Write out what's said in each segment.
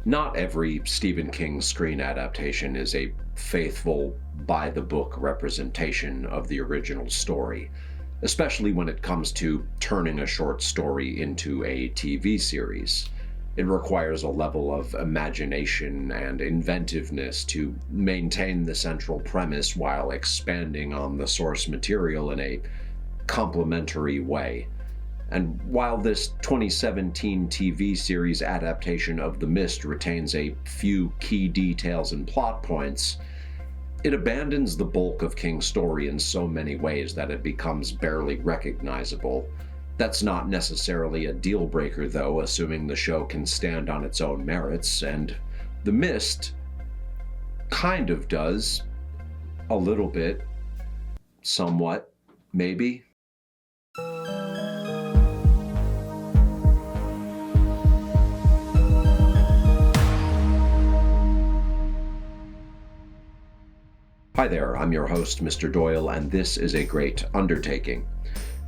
Not every Stephen King screen adaptation is a faithful, by-the-book representation of the original story, especially when it comes to turning a short story into a TV series. It requires a level of imagination and inventiveness to maintain the central premise while expanding on the source material in a complementary way. And while this 2017 TV series adaptation of The Mist retains a few key details and plot points, it abandons the bulk of King's story in so many ways that it becomes barely recognizable. That's not necessarily a deal breaker, though, assuming the show can stand on its own merits, and The Mist kind of does. A little bit. Somewhat. Maybe. Hi there, I'm your host, Mr. Doyle, and this is a great undertaking.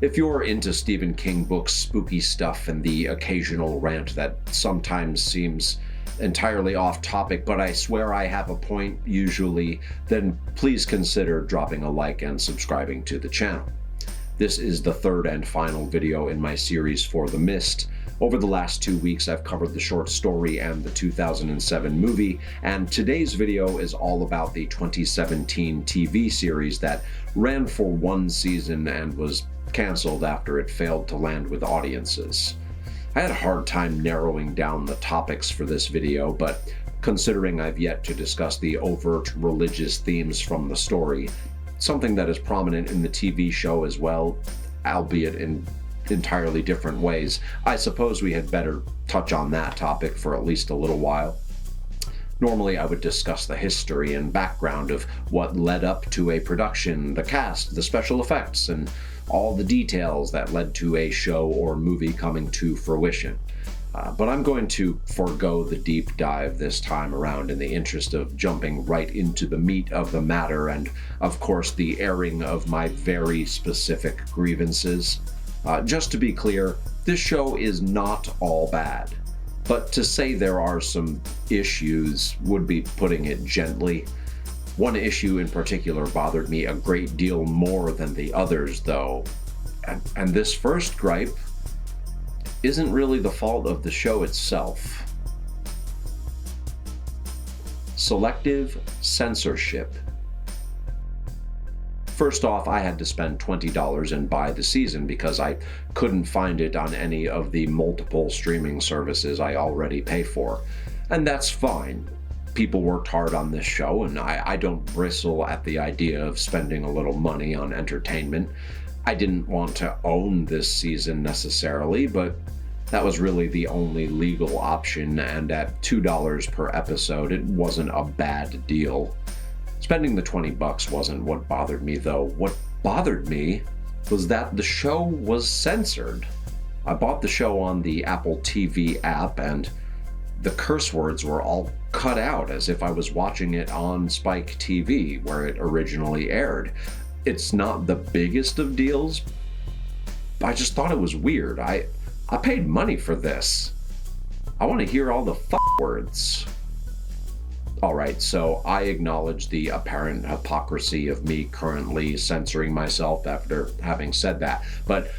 If you're into Stephen King books, spooky stuff, and the occasional rant that sometimes seems entirely off topic, but I swear I have a point usually, then please consider dropping a like and subscribing to the channel. This is the third and final video in my series for The Mist. Over the last 2 weeks, I've covered the short story and the 2007 movie, and today's video is all about the 2017 TV series that ran for one season and was canceled after it failed to land with audiences. I had a hard time narrowing down the topics for this video, but considering I've yet to discuss the overt religious themes from the story, something that is prominent in the TV show as well, albeit in entirely different ways, I suppose we had better touch on that topic for at least a little while. Normally I would discuss the history and background of what led up to a production, the cast, the special effects, and all the details that led to a show or movie coming to fruition. But I'm going to forego the deep dive this time around in the interest of jumping right into the meat of the matter and, of course, the airing of my very specific grievances. Just to be clear, this show is not all bad, but to say there are some issues would be putting it gently. One issue in particular bothered me a great deal more than the others, though, and this first gripe isn't really the fault of the show itself. Selective censorship. First off, I had to spend $20 and buy the season because I couldn't find it on any of the multiple streaming services I already pay for. And that's fine. People worked hard on this show, and I don't bristle at the idea of spending a little money on entertainment. I didn't want to own this season necessarily, but that was really the only legal option, and at $2 per episode, it wasn't a bad deal. Spending the $20 wasn't what bothered me, though. What bothered me was that the show was censored. I bought the show on the Apple TV app, and the curse words were all cut out as if I was watching it on Spike TV, where it originally aired. It's not the biggest of deals. I just thought it was weird. I paid money for this. I want to hear all the words. Alright, so I acknowledge the apparent hypocrisy of me currently censoring myself after having said that, but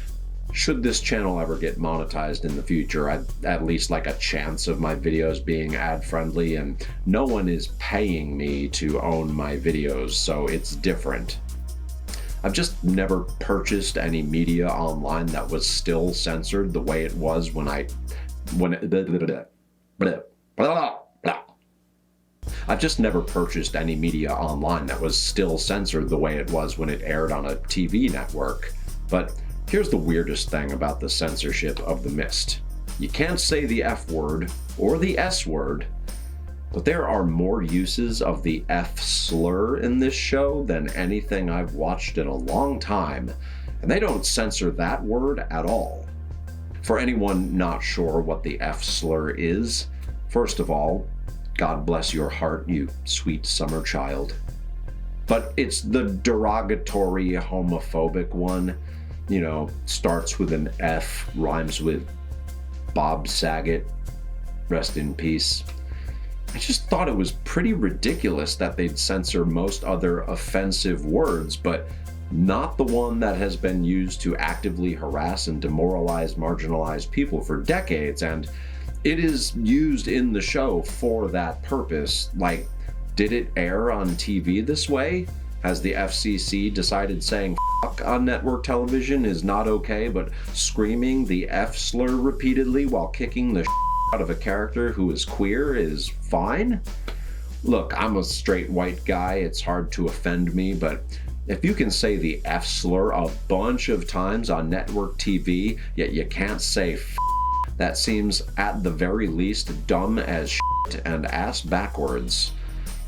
should this channel ever get monetized in the future, I'd at least like a chance of my videos being ad-friendly, and no one is paying me to own my videos, so it's different. I've just never purchased any media online that was still censored the way it was I've just never purchased any media online that was still censored the way it was when it aired on a TV network. But here's the weirdest thing about the censorship of The Mist. You can't say the F word or the S word, but there are more uses of the F slur in this show than anything I've watched in a long time, and they don't censor that word at all. For anyone not sure what the F slur is, first of all, God bless your heart, you sweet summer child. But it's the derogatory, homophobic one. You know, starts with an F, rhymes with Bob Saget, rest in peace. I just thought it was pretty ridiculous that they'd censor most other offensive words, but not the one that has been used to actively harass and demoralize marginalized people for decades, and it is used in the show for that purpose. Like, did it air on TV this way? Has the FCC decided saying fuck on network television is not okay, but screaming the F slur repeatedly while kicking the out of a character who is queer is fine? Look, I'm a straight white guy, it's hard to offend me, but if you can say the F slur a bunch of times on network TV, yet you can't say that seems at the very least dumb as shit and ass backwards.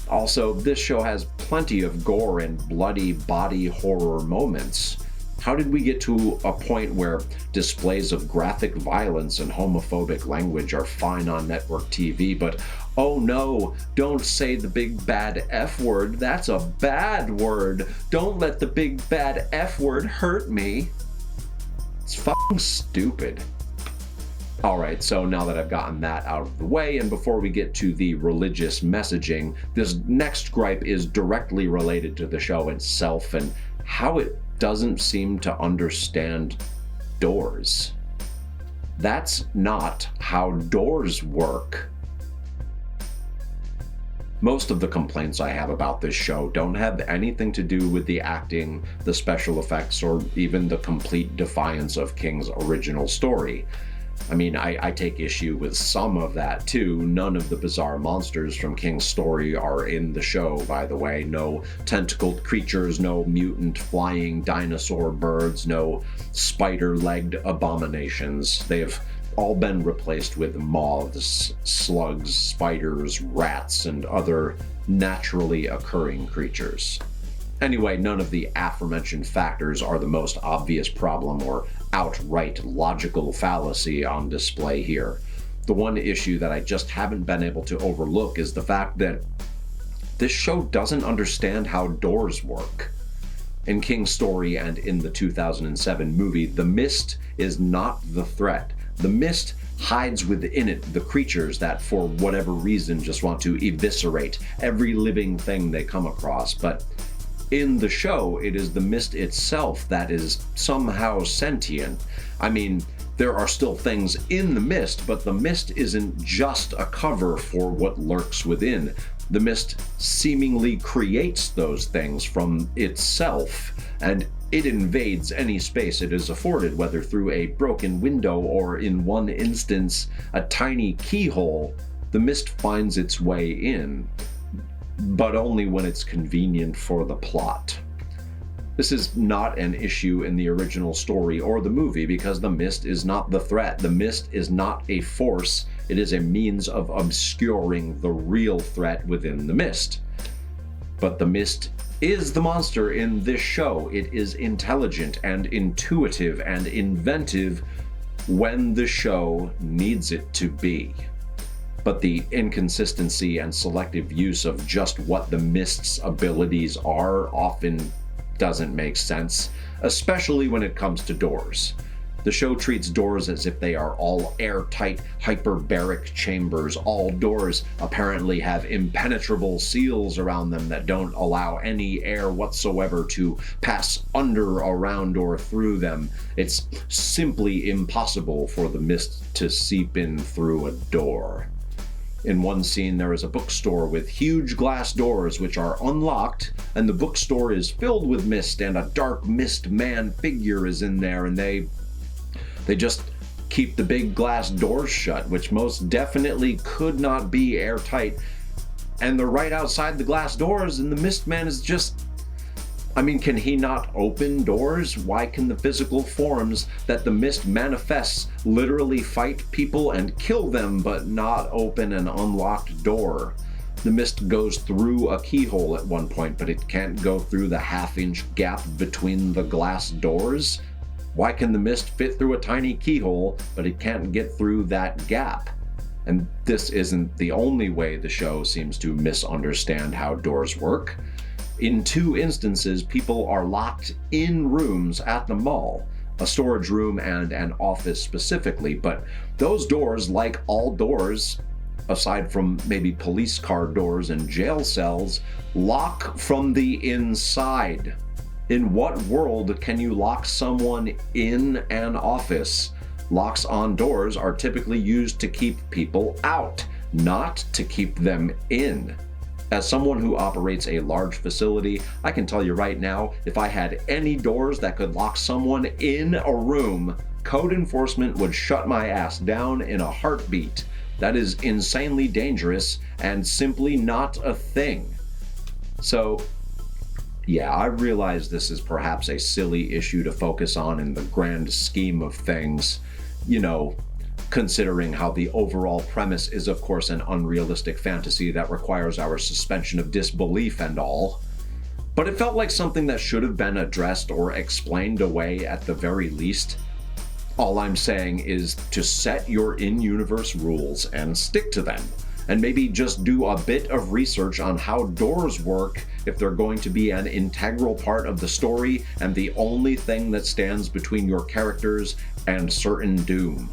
Also, this show has plenty of gore and bloody body horror moments. How did we get to a point where displays of graphic violence and homophobic language are fine on network TV, but oh no, don't say the big bad F word, that's a bad word. Don't let the big bad F word hurt me. It's fucking stupid. Alright, so now that I've gotten that out of the way, and before we get to the religious messaging, this next gripe is directly related to the show itself and how it doesn't seem to understand doors. That's not how doors work. Most of the complaints I have about this show don't have anything to do with the acting, the special effects, or even the complete defiance of King's original story. I mean, I take issue with some of that too. None of the bizarre monsters from King's story are in the show, by the way. No tentacled creatures, no mutant flying dinosaur birds, no spider-legged abominations. They have all been replaced with moths, slugs, spiders, rats, and other naturally occurring creatures. Anyway, none of the aforementioned factors are the most obvious problem or outright logical fallacy on display here. The one issue that I just haven't been able to overlook is the fact that this show doesn't understand how doors work. In King's story and in the 2007 movie, the mist is not the threat. The mist hides within it the creatures that, for whatever reason, just want to eviscerate every living thing they come across. But in the show, it is the mist itself that is somehow sentient. I mean, there are still things in the mist, but the mist isn't just a cover for what lurks within. The mist seemingly creates those things from itself, and it invades any space it is afforded, whether through a broken window or, in one instance, a tiny keyhole. The mist finds its way in, but only when it's convenient for the plot. This is not an issue in the original story or the movie because the mist is not the threat. The mist is not a force. It is a means of obscuring the real threat within the mist. But the mist is the monster in this show. It is intelligent and intuitive and inventive when the show needs it to be. But the inconsistency and selective use of just what the mist's abilities are often doesn't make sense, especially when it comes to doors. The show treats doors as if they are all airtight, hyperbaric chambers. All doors apparently have impenetrable seals around them that don't allow any air whatsoever to pass under, around, or through them. It's simply impossible for the mist to seep in through a door. In one scene, there is a bookstore with huge glass doors which are unlocked, and the bookstore is filled with mist, and a dark mist man figure is in there, and they just keep the big glass doors shut, which most definitely could not be airtight. And they're right outside the glass doors, and the mist man is just... I mean, can he not open doors? Why can the physical forms that the mist manifests literally fight people and kill them, but not open an unlocked door? The mist goes through a keyhole at one point, but it can't go through the half-inch gap between the glass doors? Why can the mist fit through a tiny keyhole, but it can't get through that gap? And this isn't the only way the show seems to misunderstand how doors work. In 2 instances, people are locked in rooms at the mall, a storage room and an office specifically, but those doors, like all doors, aside from maybe police car doors and jail cells, lock from the inside. In what world can you lock someone in an office? Locks on doors are typically used to keep people out, not to keep them in. As someone who operates a large facility, I can tell you right now, if I had any doors that could lock someone in a room, code enforcement would shut my ass down in a heartbeat. That is insanely dangerous and simply not a thing. So, yeah, I realize this is perhaps a silly issue to focus on in the grand scheme of things, considering how the overall premise is, of course, an unrealistic fantasy that requires our suspension of disbelief and all. But it felt like something that should have been addressed or explained away at the very least. All I'm saying is to set your in-universe rules and stick to them. And maybe just do a bit of research on how doors work if they're going to be an integral part of the story and the only thing that stands between your characters and certain doom.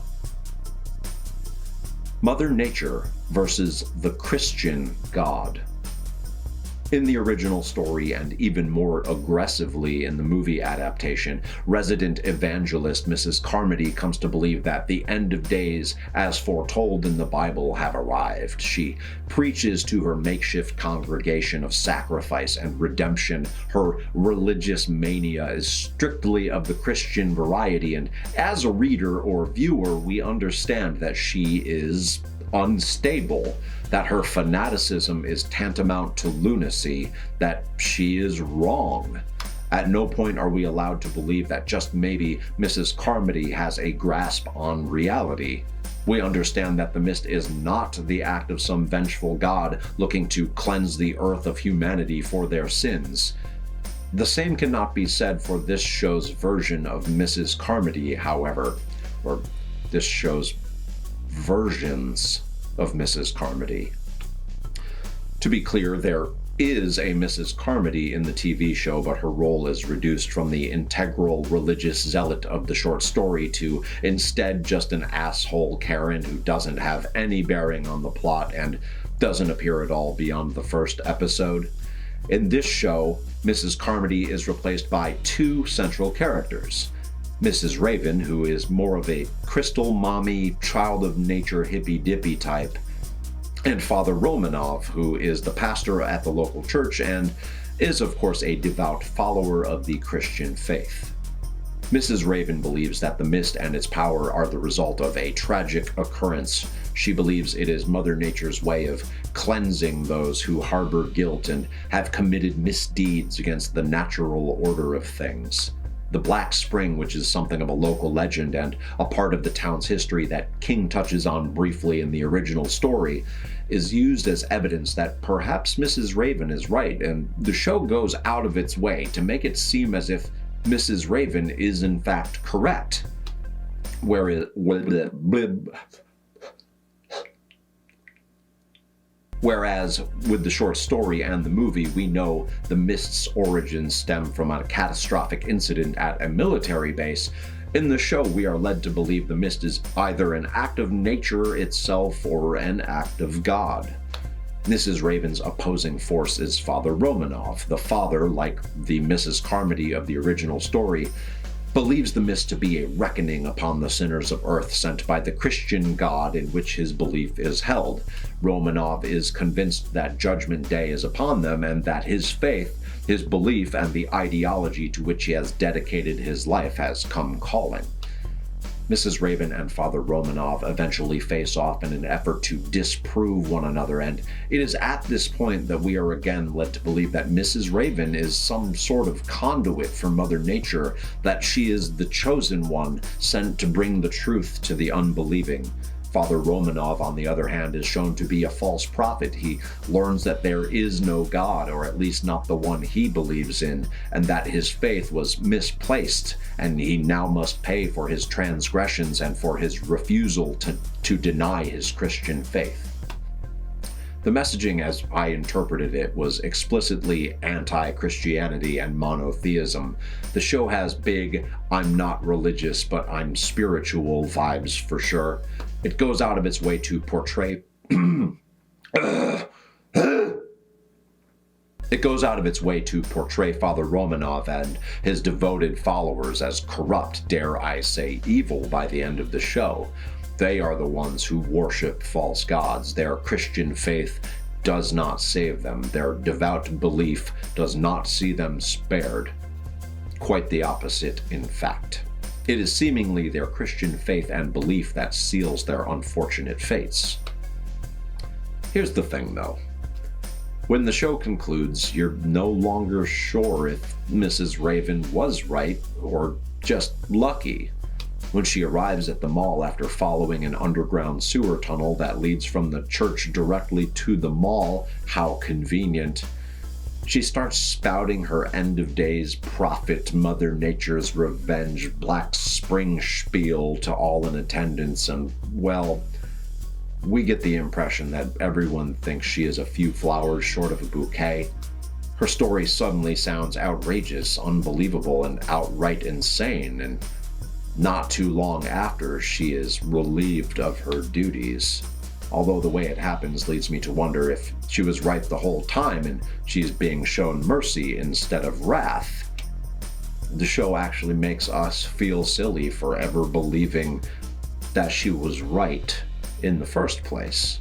Mother Nature versus the Christian God. In the original story, and even more aggressively in the movie adaptation, resident evangelist Mrs. Carmody comes to believe that the end of days, as foretold in the Bible, have arrived. She preaches to her makeshift congregation of sacrifice and redemption. Her religious mania is strictly of the Christian variety, and as a reader or viewer, we understand that she is unstable, that her fanaticism is tantamount to lunacy, that she is wrong. At no point are we allowed to believe that just maybe Mrs. Carmody has a grasp on reality. We understand that the mist is not the act of some vengeful god looking to cleanse the earth of humanity for their sins. The same cannot be said for this show's version of Mrs. Carmody, however, or this show's versions of Mrs. Carmody. To be clear, there is a Mrs. Carmody in the TV show, but her role is reduced from the integral religious zealot of the short story to instead just an asshole Karen who doesn't have any bearing on the plot and doesn't appear at all beyond the first episode. In this show, Mrs. Carmody is replaced by two central characters. Mrs. Raven, who is more of a crystal mommy, child of nature, hippy-dippy type, and Father Romanov, who is the pastor at the local church and is, of course, a devout follower of the Christian faith. Mrs. Raven believes that the mist and its power are the result of a tragic occurrence. She believes it is Mother Nature's way of cleansing those who harbor guilt and have committed misdeeds against the natural order of things. The Black Spring, which is something of a local legend and a part of the town's history that King touches on briefly in the original story, is used as evidence that perhaps Mrs. Raven is right, and the show goes out of its way to make it seem as if Mrs. Raven is in fact correct. Whereas with the short story and the movie, we know the mist's origins stem from a catastrophic incident at a military base. In the show, we are led to believe the mist is either an act of nature itself or an act of God. Mrs. Raven's opposing force is Father Romanov. The father, like the Mrs. Carmody of the original story, believes the mist to be a reckoning upon the sinners of earth sent by the Christian God in which his belief is held. Romanov is convinced that Judgment Day is upon them and that his faith, his belief, and the ideology to which he has dedicated his life has come calling. Mrs. Raven and Father Romanov eventually face off in an effort to disprove one another, and it is at this point that we are again led to believe that Mrs. Raven is some sort of conduit for Mother Nature, that she is the chosen one sent to bring the truth to the unbelieving. Father Romanov, on the other hand, is shown to be a false prophet. He learns that there is no God, or at least not the one he believes in, and that his faith was misplaced, and he now must pay for his transgressions and for his refusal to deny his Christian faith. The messaging, as I interpreted it, was explicitly anti-Christianity and monotheism. The show has big, I'm not religious, but I'm spiritual vibes for sure. It goes out of its way to portray It goes out of its way to portray Father Romanov and his devoted followers as corrupt, dare I say evil, by the end of the show. They are the ones who worship false gods. Their Christian faith does not save them. Their devout belief does not see them spared. Quite the opposite, in fact. It is seemingly their Christian faith and belief that seals their unfortunate fates. Here's the thing, though. When the show concludes, you're no longer sure if Mrs. Raven was right or just lucky. When she arrives at the mall after following an underground sewer tunnel that leads from the church directly to the mall, how convenient, she starts spouting her end-of-days prophet, Mother Nature's revenge, Black Spring spiel to all in attendance, and, well, we get the impression that everyone thinks she is a few flowers short of a bouquet. Her story suddenly sounds outrageous, unbelievable, and outright insane, and not too long after, she is relieved of her duties. Although the way it happens leads me to wonder if she was right the whole time and she's being shown mercy instead of wrath. The show actually makes us feel silly for ever believing that she was right in the first place.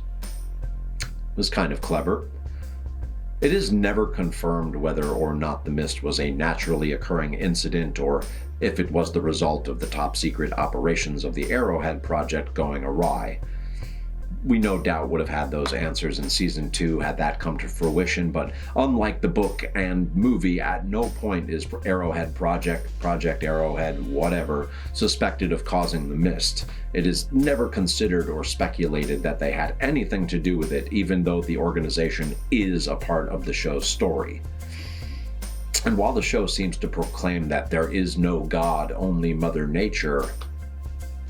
It was kind of clever. It is never confirmed whether or not the mist was a naturally occurring incident or if it was the result of the top-secret operations of the Arrowhead Project going awry. We no doubt would have had those answers in Season 2 had that come to fruition, but unlike the book and movie, at no point is Arrowhead Project Arrowhead, whatever, suspected of causing the mist. It is never considered or speculated that they had anything to do with it, even though the organization is a part of the show's story. And while the show seems to proclaim that there is no God, only Mother Nature,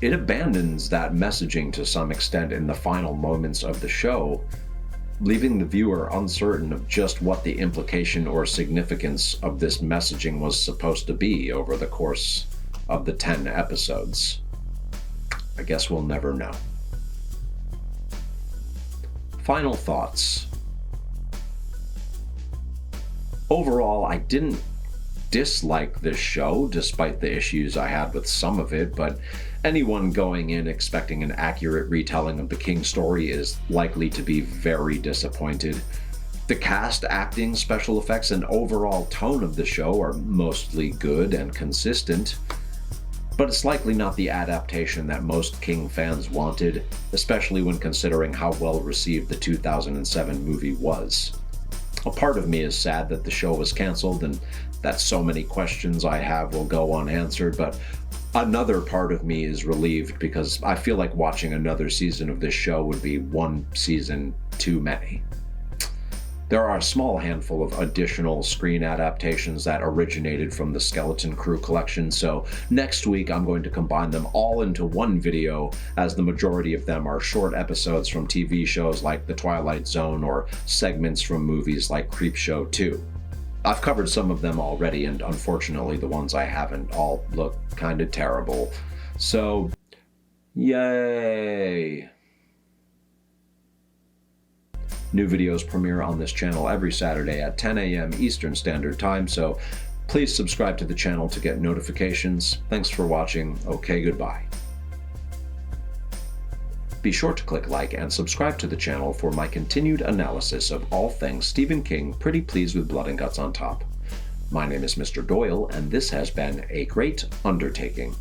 it abandons that messaging to some extent in the final moments of the show, leaving the viewer uncertain of just what the implication or significance of this messaging was supposed to be over the course of the 10 episodes. I guess we'll never know. Final thoughts. Overall, I didn't dislike this show, despite the issues I had with some of it, but anyone going in expecting an accurate retelling of the King story is likely to be very disappointed. The cast, acting, special effects, and overall tone of the show are mostly good and consistent, but it's likely not the adaptation that most King fans wanted, especially when considering how well received the 2007 movie was. A part of me is sad that the show was canceled and that so many questions I have will go unanswered, but another part of me is relieved because I feel like watching another season of this show would be one season too many. There are a small handful of additional screen adaptations that originated from the Skeleton Crew collection, so next week I'm going to combine them all into one video, as the majority of them are short episodes from TV shows like The Twilight Zone or segments from movies like Creepshow 2. I've covered some of them already, and unfortunately the ones I haven't all look kind of terrible. So, yay! New videos premiere on this channel every Saturday at 10 a.m. Eastern Standard Time, so please subscribe to the channel to get notifications. Thanks for watching. Okay, goodbye. Be sure to click like and subscribe to the channel for my continued analysis of all things Stephen King, pretty pleased with blood and guts on top. My name is Mr. Doyle, and this has been a great undertaking.